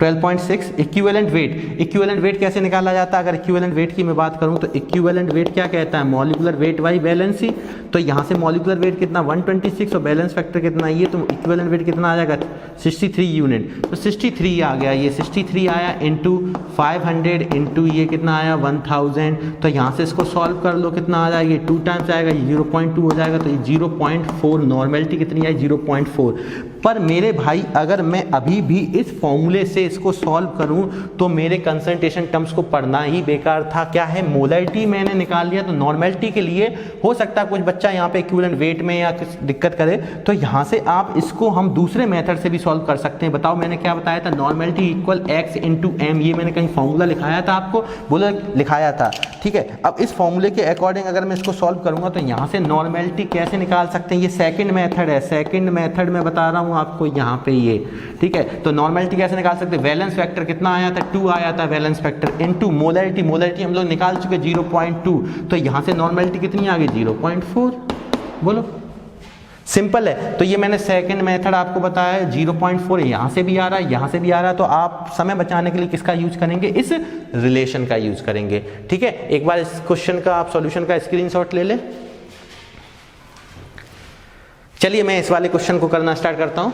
[SPEAKER 1] 12.6 इक्विवेलेंट वेट। इक्विवेलेंट वेट कैसे निकाला जाता है, अगर इक्विवेलेंट वेट की मैं बात करूं तो इक्विवेलेंट वेट क्या कहता है, मॉलिक्यूलर वेट बाई वैलेंसी। तो यहां से मॉलिक्यूलर वेट कितना 126 और बैलेंस फैक्टर कितना ये, तो इक्विवेलेंट वेट कितना आ जाएगा 63 यूनिट। तो 63 आ गया, ये 63 आया इंटू 500 इंटू ये कितना आया 1000। तो यहाँ से इसको सॉल्व कर लो, कितना आ जाएगा, ये 2 टाइम्स आएगा, ये 0.2 हो जाएगा, तो ये 0.4 नॉर्मेलिटी कितनी आई 0.4। पर मेरे भाई अगर मैं अभी भी इस फॉर्मूले से इसको सॉल्व करूं तो मेरे कंसंट्रेशन टर्म्स को पढ़ना ही बेकार था। क्या है, मोलैरिटी मैंने निकाल लिया, तो नॉर्मेलिटी के लिए हो सकता है कुछ बच्चा यहाँ पे इक्विवेलेंट वेट में या कुछ दिक्कत करे, तो यहाँ से आप इसको हम दूसरे मेथड से भी सॉल्व कर सकते हैं। बताओ मैंने क्या बताया था, normality equal x into M, ये मैंने कहीं फॉर्मूला लिखाया था आपको, बोला लिखाया था, ठीक है। अब इस फॉर्मूले के अकॉर्डिंग अगर मैं इसको सॉल्व करूंगा तो यहाँ से नॉर्मेलिटी कैसे निकाल सकते हैं, ये सेकंड मेथड है, सेकंड मेथड में बता रहा हूँ आपको यहाँ पे ये, ठीक है। तो नॉर्मेलिटी कैसे निकाल सकते हैं, वैलेंस फैक्टर कितना आया था 2 आया था valence factor into molarity, molarity हम लोग निकाल चुके 0.2, तो यहाँ से नॉर्मेलिटी कितनी आ गई 0.4। बोलो सिंपल है। तो ये मैंने सेकंड मेथड आपको बताया है, 0.4 यहाँ से भी आ रहा है, यहाँ से भी आ रहा है, तो आप समय बचाने के लिए किसका यूज करेंगे, इस रिलेशन का यूज करेंगे, ठीक है। एक बार इस क्वेश्चन का आप सॉल्यूशन का स्क्रीनशॉट ले ले। चलिए मैं इस वाले क्वेश्चन को करना स्टार्ट करता हूं,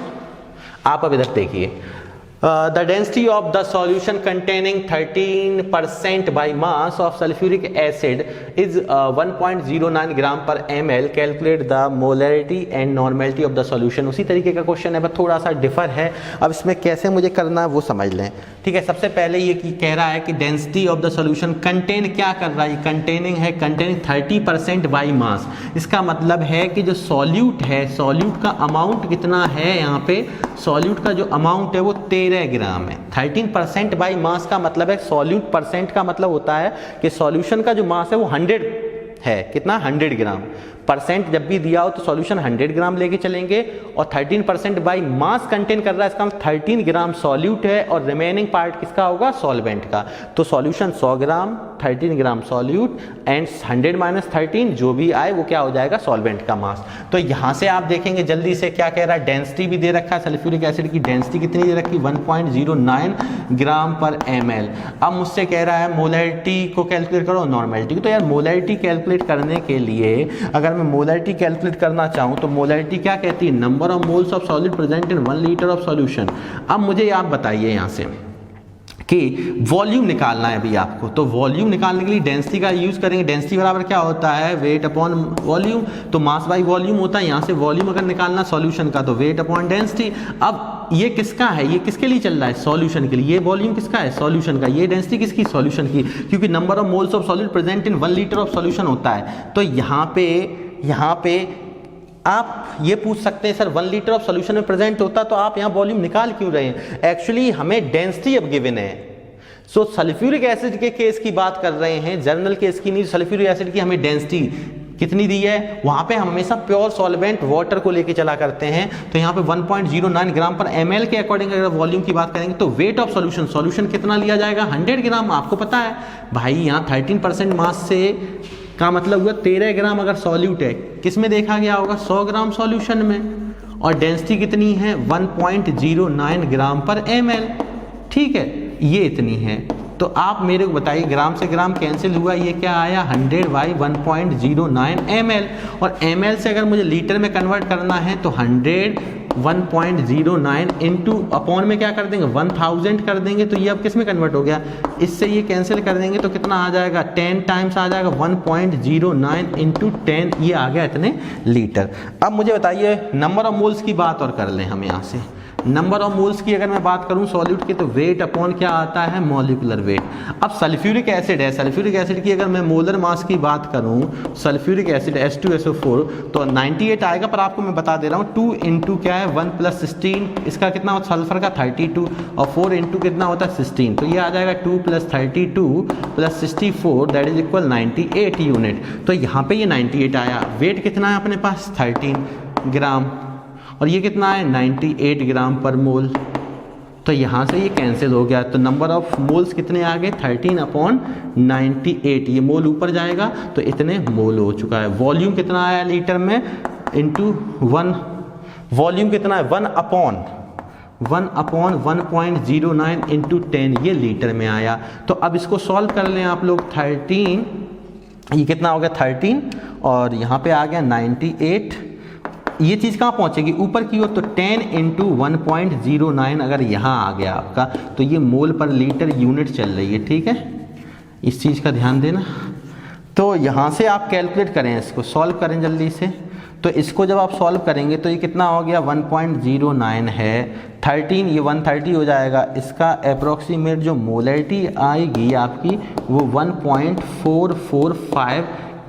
[SPEAKER 1] आप अब इधर देखिए। The density of the solution containing 13% by mass of sulfuric acid is 1.09 gram per ml. Calculate the molarity and normality of the solution. उसी तरीके का क्वेश्चन है, बस थोड़ा सा डिफर है। अब इसमें कैसे मुझे करना है वो समझ लें, ठीक है। सबसे पहले ये कह रहा है कि density of the solution contain क्या कर रहा है, कंटेनिंग है, कंटेनिंग 30% बाई मास। इसका मतलब है कि जो सॉल्यूट है, सॉल्यूट का अमाउंट कितना है, यहाँ पे सॉल्यूट का जो अमाउंट है वो 13 ग्राम है। 13% बाई मास का मतलब है, सॉल्यूट परसेंट का मतलब होता है कि सॉल्यूशन का जो मास है वो 100 है, कितना 100 ग्राम। परसेंट जब भी दिया हो तो सॉल्यूशन 100 ग्राम लेके चलेंगे, और 13% बाई मास कंटेन कर रहा है, इसका मतलब 13 ग्राम सॉल्यूट है और रिमेनिंग पार्ट किसका होगा, सॉल्वेंट का। तो solution 100 gram, 13 gram solute and 100 minus 13 जो भी आए वो क्या हो जाएगा, सॉल्वेंट का मास। तो यहाँ से आप देखेंगे जल्दी से क्या कह रहा है, डेंसिटी भी दे रखा है, सल्फ्यूरिक एसिड की डेंसिटी कितनी दे रखी, 1.09 ग्राम पर ml। अब मुझसे कह रहा है मोलैरिटी को कैलकुलेट करो, नॉर्मेलिटी को। तो यार मोलैरिटी कैलकुलेट करने के लिए अगर मैं मोलैरिटी कैलकुलेट करना चाहूँ तो मोलैरिटी क्या कहती है, number of moles of solid present in 1 litre of solution. अब मुझे आप बताइए यहाँ से कि वॉल्यूम निकालना है अभी आपको, तो वॉल्यूम निकालने के लिए डेंसिटी का यूज करेंगे। डेंसिटी बराबर क्या होता है, वेट अपॉन वॉल्यूम, तो मास बाई वॉल्यूम होता है। यहाँ से वॉल्यूम अगर निकालना सॉल्यूशन का तो वेट अपॉन डेंसिटी। अब ये किसका है, ये किसके लिए चल रहा है, सॉल्यूशन के लिए। ये वॉल्यूम किसका है, सॉल्यूशन का। ये डेंसिटी किसकी, सॉल्यूशन की, क्योंकि number of moles of solute present in 1 litre of solution होता है। तो यहाँ पे आप ये पूछ सकते हैं सर 1 लीटर ऑफ सॉल्यूशन में प्रेजेंट होता तो आप यहाँ वॉल्यूम निकाल क्यों रहे हैं। एक्चुअली हमें डेंसिटी अब गिवन है। सो सल्फ्यूरिक एसिड के केस की बात कर रहे हैं, जर्नल केस की नहीं। सल्फ्यूरिक एसिड की हमें डेंसिटी कितनी दी है, वहां पे हम हमेशा प्योर सॉल्वेंट वाटर को लेके चला करते हैं। तो यहाँ पे 1.09 ग्राम पर ml के अकॉर्डिंग अगर वॉल्यूम की बात करेंगे तो वेट ऑफ सॉल्यूशन कितना लिया जाएगा, 100 ग्राम। आपको पता है भाई यहाँ 13% मास से का मतलब हुआ 13 ग्राम अगर सॉल्यूट है, किस में देखा गया होगा, 100 ग्राम सॉल्यूशन में, और डेंसिटी कितनी है 1.09 ग्राम पर ml। ठीक है, ये इतनी है। तो आप मेरे को बताइए, ग्राम से ग्राम कैंसिल हुआ, ये क्या आया 100/1.09 ml। और ml से अगर मुझे लीटर में कन्वर्ट करना है तो 100 1.09 इंटू अपॉन में क्या कर देंगे 1000 कर देंगे। तो ये अब किस में कन्वर्ट हो गया, इससे ये कैंसिल कर देंगे तो कितना आ जाएगा 10 टाइम्स आ जाएगा 1.09 इंटू 10, ये आ गया इतने लीटर। अब मुझे बताइए नंबर ऑफ मोल्स की बात और कर लें हम यहाँ से। नंबर ऑफ मोल्स की अगर मैं बात करूं सॉल्यूट की तो वेट अपॉन क्या आता है, मॉलिक्यूलर वेट। अब सल्फ्यूरिक एसिड है, सल्फ्यूरिक एसिड की अगर मैं मोलर मास की बात करूं, सल्फ्यूरिक एसिड H2SO4 तो 98 आएगा। पर आपको मैं बता दे रहा हूं 2 इंटू क्या है 1 + 16, इसका कितना होता है सल्फर का 32, और 4 इंटू कितना होता है 16, तो ये आ जाएगा 2 + 32 + 64 दैट इज इक्वल 98 यूनिट। तो यहाँ पे ये 98 आया। वेट कितना है अपने पास 13 ग्राम, और ये कितना है 98 ग्राम पर मोल। तो यहाँ से ये कैंसिल हो गया। तो नंबर ऑफ मोल्स कितने आ गए 13/98, ये मोल ऊपर जाएगा तो इतने मोल हो चुका है। वॉल्यूम कितना आया लीटर में इंटू 1, वॉल्यूम कितना है 1/1.09 इंटू 10, ये लीटर में आया। तो अब इसको सॉल्व कर लें आप लोग। 13, ये कितना हो गया 13, और यहाँ पे आ गया 98। ये चीज़ कहाँ पहुँचेगी ऊपर की ओर, तो 10 इंटू 1.09 अगर यहाँ आ गया आपका तो ये मोल पर लीटर यूनिट चल रही है। ठीक है, इस चीज़ का ध्यान देना। तो यहाँ से आप कैलकुलेट करें, इसको सॉल्व करें जल्दी से। तो इसको जब आप सॉल्व करेंगे तो ये कितना हो गया 1.09 है, 13 ये 130 हो जाएगा। इसका अप्रोक्सीमेट जो मोलैरिटी आएगी आपकी वो 1.445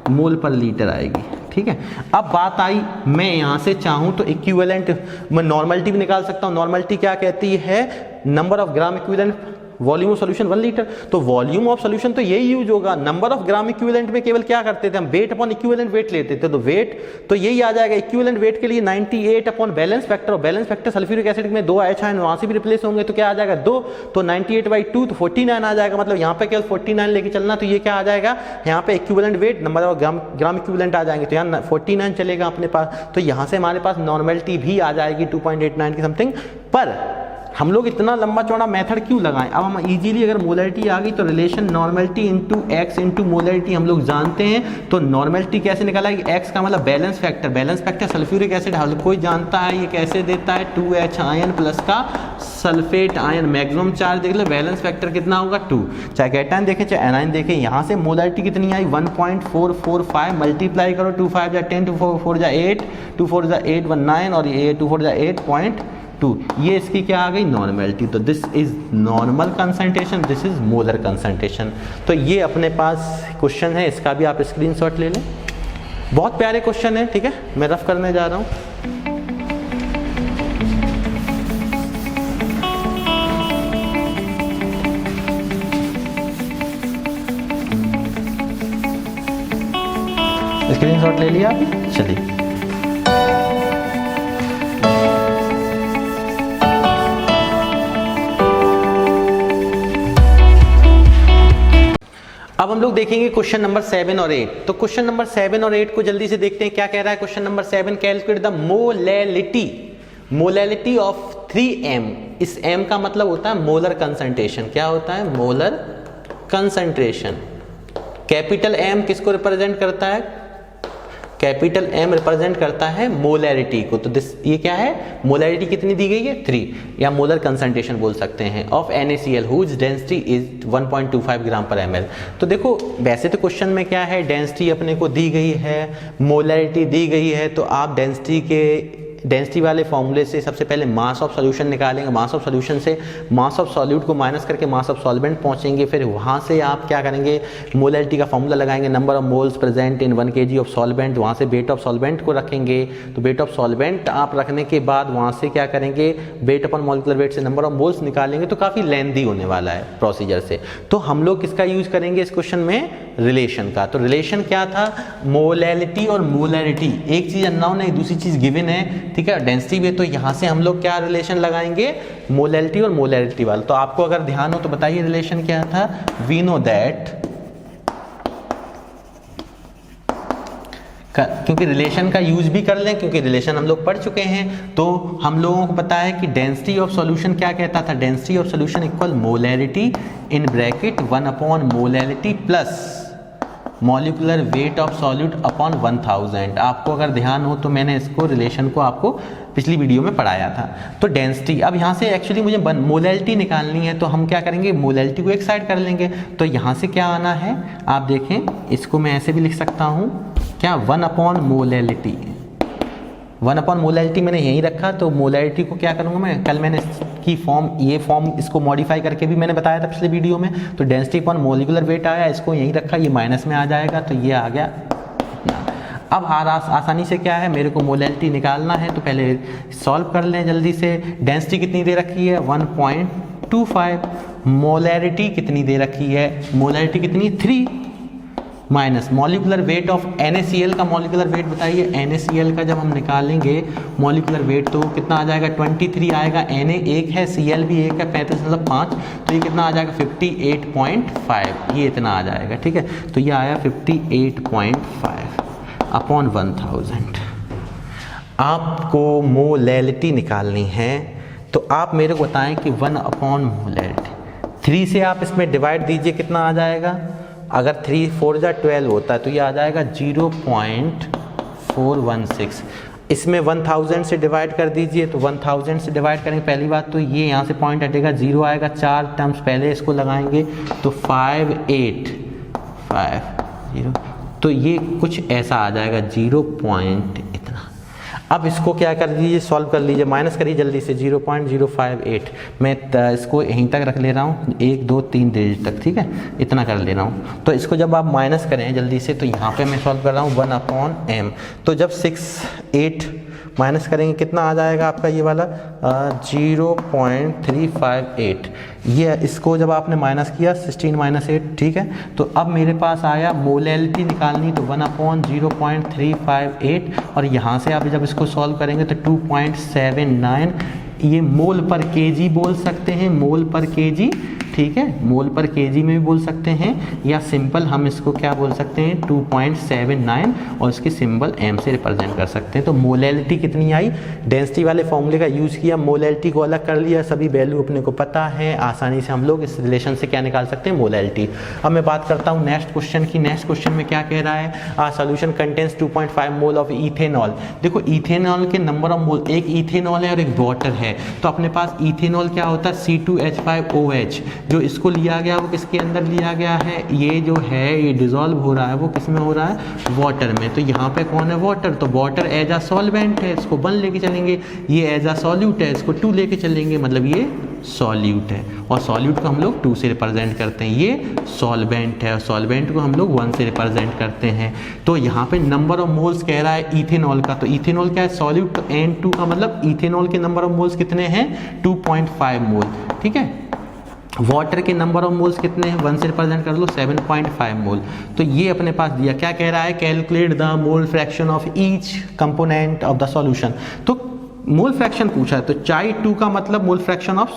[SPEAKER 1] मोल पर लीटर आएगी। ठीक है, अब बात आई मैं यहाँ से चाहूँ तो इक्विवेलेंट, मैं नॉर्मलिटी भी निकाल सकता हूँ। नॉर्मलिटी क्या कहती है, number of gram equivalent volume of solution 1 litre. तो वॉल्यूम ऑफ सॉल्यूशन तो यही यूज होगा। नंबर ऑफ ग्राम इक्विवेलेंट में केवल क्या करते थे हम, वेट अपॉन इक्विवेलेंट वेट लेते थे। तो वेट तो यही आ जाएगा इक्विवेलेंट वेट के लिए 98 अपॉन बैलेंस फैक्टर, और बैलेंस फैक्टर सल्फ्यूरिक एसिड में 2 H आयन वहां से भी रिप्लेस होंगे तो क्या आ जाएगा 2, तो 98/2 तो 49 आ जाएगा। मतलब यहाँ पे केवल 49 लेके चलना, तो ये क्या आ जाएगा यहाँ पे equivalent weight number of gram equivalent आ जाएंगे, तो यहाँ 49 चलेगा अपने पास। तो यहाँ से हमारे पास नॉर्मलिटी भी आ जाएगी 2.89 की समथिंग। पर हम लोग इतना लंबा चौड़ा मेथड क्यों लगाएं, अब हम इजीली अगर मोलैरिटी आ गई तो relation normality into x into molarity हम लोग जानते हैं। तो नॉर्मलिटी कैसे निकाला, एक्स का मतलब balance factor, balance factor sulphuric acid हर कोई जानता है ये कैसे देता है 2H आयन प्लस का सल्फेट आयन, मैक्सिमम चार्ज देख लो, बैलेंस फैक्टर कितना होगा 2, चाहे कैटायन देखें चाहे एनायन देखें। यहाँ से मोलैरिटी कितनी आई 1.445, मल्टीप्लाई करो 2 5 जा 10, 2 4 जा 8, 2 4 जा 8 1 9, और ये 2 4 जा 8.2, ये इसकी क्या आ गई नॉर्मलिटी। तो this is normal concentration, this is molar concentration. तो ये अपने पास क्वेश्चन है, इसका भी आप स्क्रीनशॉट ले लें। बहुत प्यारे क्वेश्चन है। ठीक है, मैं रफ करने जा रहा हूँ। स्क्रीनशॉट ले लिया, चलिए। अब हम लोग देखेंगे क्वेश्चन नंबर 7 और 8। तो क्वेश्चन नंबर 7 और 8 को जल्दी से देखते हैं क्या कह रहा है। Question number 7, calculate the molality of 3M। इस M का मतलब होता है मोलर कंसंट्रेशन। क्या होता है, मोलर कंसंट्रेशन। कैपिटल M किसको रिप्रेजेंट करता है, कैपिटल M रिप्रेजेंट करता है मोलैरिटी को, तो ये क्या है, मोलैरिटी कितनी दी गई है 3, या मोलर कंसंट्रेशन बोल सकते हैं of NaCl whose density is 1.25 gram per ml। तो देखो वैसे तो क्वेश्चन में क्या है, डेंसिटी अपने को दी गई है, मोलैरिटी दी गई है, तो आप डेंसिटी वाले फॉर्मूले से सबसे पहले मास ऑफ सॉल्यूशन निकालेंगे, मास ऑफ सॉल्यूशन से मास ऑफ सॉल्यूट को माइनस करके मास ऑफ सॉल्वेंट पहुंचेंगे, फिर वहां से आप क्या करेंगे, मोलैरिटी का फॉर्मूला लगाएंगे, number of moles present in 1 kg of solvent, वहां से वेट ऑफ सॉल्वेंट को रखेंगे, तो वेट ऑफ सॉल्वेंट आप रखने के बाद वहां से क्या करेंगे, वेट अपॉन मॉलिक्यूलर वेट से नंबर ऑफ मोल्स निकालेंगे, तो काफ़ी लेंथी होने वाला है प्रोसीजर से। तो हम लोग किसका यूज करेंगे इस क्वेश्चन में, रिलेशन का। तो रिलेशन क्या था, मोलैलिटी और मोलैरिटी, एक चीज अननोन है, दूसरी चीज गिवन है, ठीक है, डेंसिटी भी। तो यहां से हम लोग क्या रिलेशन लगाएंगे, मोलैलिटी और मोलैरिटी वाला। तो आपको अगर ध्यान हो तो बताइए रिलेशन क्या था, वी नो दैट, क्योंकि रिलेशन का यूज भी कर लें, क्योंकि रिलेशन हम लोग पढ़ चुके हैं, तो हम लोगों को पता है कि डेंसिटी ऑफ सॉल्यूशन क्या कहता था, density of solution equal molarity in bracket 1 upon molarity plus molecular weight of solute upon 1000। आपको अगर ध्यान हो तो मैंने इसको रिलेशन को आपको पिछली वीडियो में पढ़ाया था। तो डेंसिटी, अब यहाँ से एक्चुअली मुझे मोलैलिटी निकालनी है, तो हम क्या करेंगे, मोलैलिटी को एक साइड कर लेंगे। तो यहाँ से क्या आना है, आप देखें, इसको मैं ऐसे भी लिख सकता हूँ क्या, 1 अपॉन मोलैलिटी, 1 अपॉन मोलैलिटी मैंने यहीं रखा। तो मोलैलिटी को क्या करूँगा मैं, कल मैंने की फॉर्म, ये फॉर्म इसको मॉडिफाई करके भी मैंने बताया था पिछले वीडियो में। तो डेंसिटी अपॉन मॉलिक्यूलर वेट आया, इसको यहीं रखा, ये माइनस में आ जाएगा, तो ये आ गया। अब आसानी से क्या है, मेरे को मोलैलिटी निकालना है, तो पहले सॉल्व कर लें जल्दी से। डेंसिटी कितनी दे रखी है, 1.25, मोलैरिटी कितनी दे रखी है, मोलैरिटी कितनी, 3, minus molecular weight of NaCl का मॉलिक्यूलर वेट बताइए। NaCl का जब हम निकालेंगे मॉलिक्यूलर वेट तो कितना आ जाएगा, 23 आएगा, Na 1 है, Cl भी 1 है, 35.5, तो ये कितना आ जाएगा 58.5, ये इतना आ जाएगा, ठीक है। तो ये आया 58.5 अपॉन 1000। आपको मोलैलिटी निकालनी है, तो आप मेरे को बताएं कि 1 अपॉन मोलैलिटी, 3 से आप इसमें डिवाइड दीजिए, कितना आ जाएगा, अगर 3 4 जा 12 होता है तो ये आ जाएगा 0.416। इसमें 1000 से डिवाइड कर दीजिए, तो 1000 से डिवाइड करेंगे, पहली बात तो ये यहाँ से पॉइंट हटेगा, 0 आएगा, 4 टर्म्स पहले इसको लगाएंगे, तो 5850, तो ये कुछ ऐसा आ जाएगा, 0 पॉइंट इतना। अब इसको क्या कर दीजिए, सॉल्व कर लीजिए, माइनस करिए जल्दी से, 0.058, मैं इसको यहीं तक रख ले रहा हूँ, 1 2 3 डिजिट तक, ठीक है, इतना कर ले रहा हूँ। तो इसको जब आप माइनस करें जल्दी से, तो यहाँ पे मैं सॉल्व कर रहा हूँ 1 अपॉन m, तो जब 6 8 माइनस करेंगे कितना आ जाएगा आपका ये वाला 0.358। ये इसको जब आपने माइनस किया 16 - 8, ठीक है। तो अब मेरे पास आया मोलैलिटी निकालनी, तो 1 अपॉन 0.358, और यहाँ से आप जब इसको सॉल्व करेंगे तो 2.79, ये मोल पर केजी बोल सकते हैं, मोल पर केजी, ठीक है, मोल पर केजी में भी बोल सकते हैं, या सिंपल हम इसको क्या बोल सकते हैं 2.79, और इसके सिंबल m से रिप्रेजेंट कर सकते हैं। तो मोलैलिटी कितनी आई, डेंसिटी वाले फॉर्मूले का यूज़ किया, मोलैलिटी को अलग कर लिया, सभी वैल्यू अपने को पता है, आसानी से हम लोग इस रिलेशन से क्या निकाल सकते हैं, मोलैलिटी। अब मैं बात करता हूँ नेक्स्ट क्वेश्चन की। नेक्स्ट क्वेश्चन में क्या कह रहा है, solution contains 2.5 mole of ethanol. देखो इथेनॉल के नंबर ऑफ मोल, एक इथेनॉल है और एक वाटर है, तो अपने पास इथेनॉल क्या होता है C2H5OH, जो इसको लिया गया वो किसके अंदर लिया गया है, ये जो है ये डिसॉल्व हो रहा है, वो किस में हो रहा है, वाटर में। तो यहाँ पे कौन है, वाटर, तो वाटर एज अ सॉल्वेंट है, इसको 1 लेके चलेंगे, ये एज अ सॉल्यूट है, इसको 2 लेके चलेंगे, मतलब ये सॉल्यूट है, और सॉल्यूट को हम लोग 2 से रिप्रेजेंट करते हैं, ये सॉल्वेंट है, और सॉल्वेंट को हम लोग 1 से रिप्रेजेंट करते हैं। तो यहाँ पे नंबर ऑफ मोल्स कह रहा है इथेनॉल का, तो इथेनॉल क्या है, सॉल्यूट, तो N2 का मतलब इथेनॉल के नंबर ऑफ मोल्स कितने हैं, 2.5 मोल, ठीक है। वाटर के नंबर ऑफ मोल्स कितने हैं, 1 से रिप्रेजेंट कर लो, 7.5 मोल। तो ये अपने पास दिया, क्या कह रहा है, calculate the mole fraction of each component of the solution. तो मोल फ्रैक्शन पूछा है, तो चाई 2 का मतलब मोल फ्रैक्शन ऑफ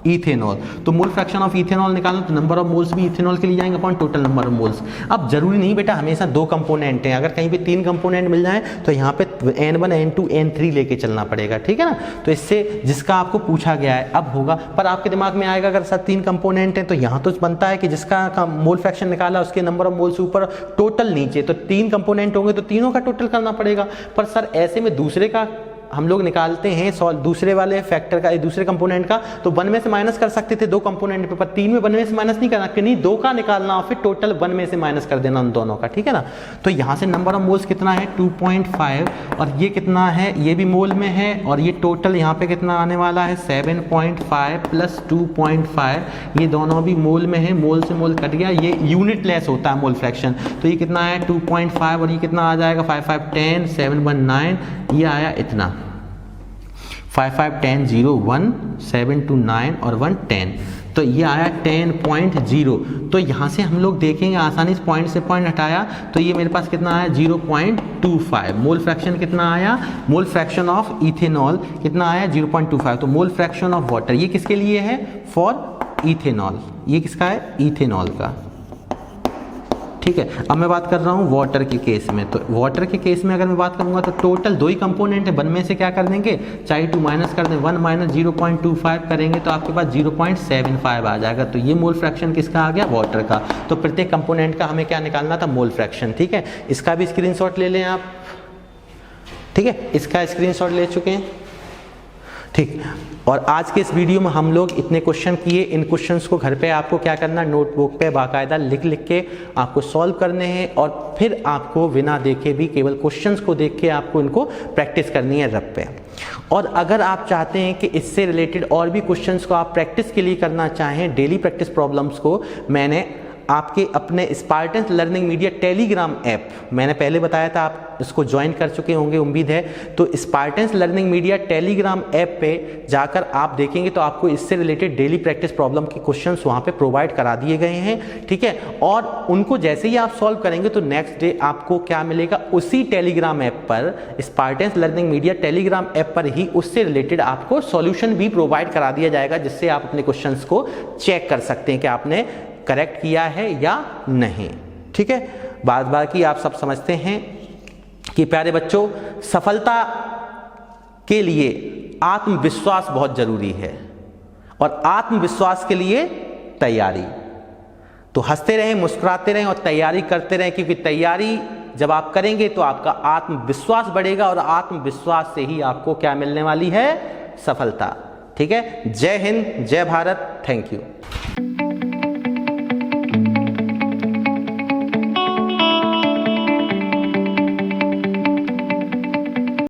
[SPEAKER 1] इथेनॉल। तो मोल फ्रैक्शन ऑफ इथेनॉल निकालना तो नंबर ऑफ मोल्स भी इथेनॉल के लिए जाएंगे upon total number of moles. अब जरूरी नहीं बेटा हमेशा 2 कंपोनेंट हैं, अगर कहीं पे 3 कंपोनेंट मिल जाए तो यहाँ पे N1 N2 N3 लेके चलना पड़ेगा, ठीक है ना। तो इससे जिसका आपको पूछा गया है अब होगा, पर आपके दिमाग में आएगा अगर सर 3 कंपोनेंट हैं तो यहाँ तो बनता है कि जिसका मोल फ्रैक्शन निकाला उसके नंबर ऑफ मोल्स ऊपर टोटल नीचे, तो 3 कंपोनेंट होंगे तो तीनों का टोटल करना पड़ेगा। पर सर ऐसे में दूसरे का हम लोग निकालते हैं दूसरे वाले फैक्टर का, दूसरे कंपोनेंट का, तो 1 में से माइनस कर सकते थे 2 कंपोनेंट पे, पर 3 में 1 में से माइनस नहीं करना, कि नहीं 2 का निकालना और फिर टोटल 1 में से माइनस कर देना उन दोनों का, ठीक है ना। तो यहाँ से नंबर ऑफ मोल्स कितना है 2.5 और ये कितना है, ये भी मोल में है, और ये टोटल यहाँ पे कितना आने वाला है 7.5 प्लस 2.5, ये दोनों भी मोल में है, मोल से मोल कट गया, ये यूनिट लेस होता है मोल फ्रैक्शन। तो ये कितना है 2.5 और ये कितना आ जाएगा 5 5 10 7 1 9, ये आया इतना 5 5 10 0 1 7 2 9 और 1 10, तो ये आया 10.0। तो यहाँ से हम लोग देखेंगे आसानी से पॉइंट से पॉइंट हटाया तो ये मेरे पास कितना आया 0.25। मोल फ्रैक्शन कितना आया, मोल फ्रैक्शन ऑफ इथेनॉल कितना आया 0.25। तो मोल फ्रैक्शन ऑफ वाटर ये किसके लिए है, फॉर इथेनॉल, ये किसका है इथेनॉल का, ठीक है। अब मैं बात कर रहा हूँ वाटर के केस में, तो वाटर के केस में अगर मैं बात करूँगा तो टोटल 2 ही कंपोनेंट है, 1 में से क्या कर देंगे चाहे 2 माइनस कर दें, 1 माइनस 0.25 करेंगे तो आपके पास 0.75 आ जाएगा। तो ये मोल फ्रैक्शन किसका आ गया, वाटर का। तो प्रत्येक कंपोनेंट का हमें क्या निकालना था, मोल फ्रैक्शन, ठीक है। इसका भी स्क्रीनशॉट ले लें आप, ठीक है, इसका स्क्रीनशॉट ले चुके हैं, ठीक। और आज के इस वीडियो में हम लोग इतने क्वेश्चन किए, इन क्वेश्चंस को घर पे आपको क्या करना, नोटबुक पे बाकायदा लिख लिख के आपको सॉल्व करने हैं, और फिर आपको बिना देखे भी केवल क्वेश्चंस को देख के आपको इनको प्रैक्टिस करनी है रब पे। और अगर आप चाहते हैं कि इससे रिलेटेड और भी क्वेश्चंस को आप प्रैक्टिस के लिए करना चाहें, डेली प्रैक्टिस प्रॉब्लम्स को, मैंने आपके अपने Spartan learning media Telegram app, मैंने पहले बताया था आप इसको ज्वाइन कर चुके होंगे उम्मीद है। तो Spartan learning media Telegram app पे जाकर आप देखेंगे तो आपको इससे रिलेटेड डेली प्रैक्टिस प्रॉब्लम के क्वेश्चंस वहाँ पे प्रोवाइड करा दिए गए हैं, ठीक है। और उनको जैसे ही आप सॉल्व करेंगे तो नेक्स्ट डे आपको क्या मिलेगा, उसी टेलीग्राम ऐप पर, Spartan learning media Telegram app पर ही उससे रिलेटेड आपको सॉल्यूशन भी प्रोवाइड करा दिया जाएगा, जिससे आप अपने क्वेश्चंस को चेक कर सकते हैं कि आपने करेक्ट किया है या नहीं, ठीक है। बात बाकी आप सब समझते हैं कि प्यारे बच्चों, सफलता के लिए आत्मविश्वास बहुत जरूरी है, और आत्मविश्वास के लिए तैयारी। तो हंसते रहें, मुस्कुराते रहें और तैयारी करते रहें, क्योंकि तैयारी जब आप करेंगे तो आपका आत्मविश्वास बढ़ेगा, और आत्मविश्वास से ही आपको क्या मिलने वाली है, सफलता, ठीक है। जय हिंद, जय भारत, थैंक यू।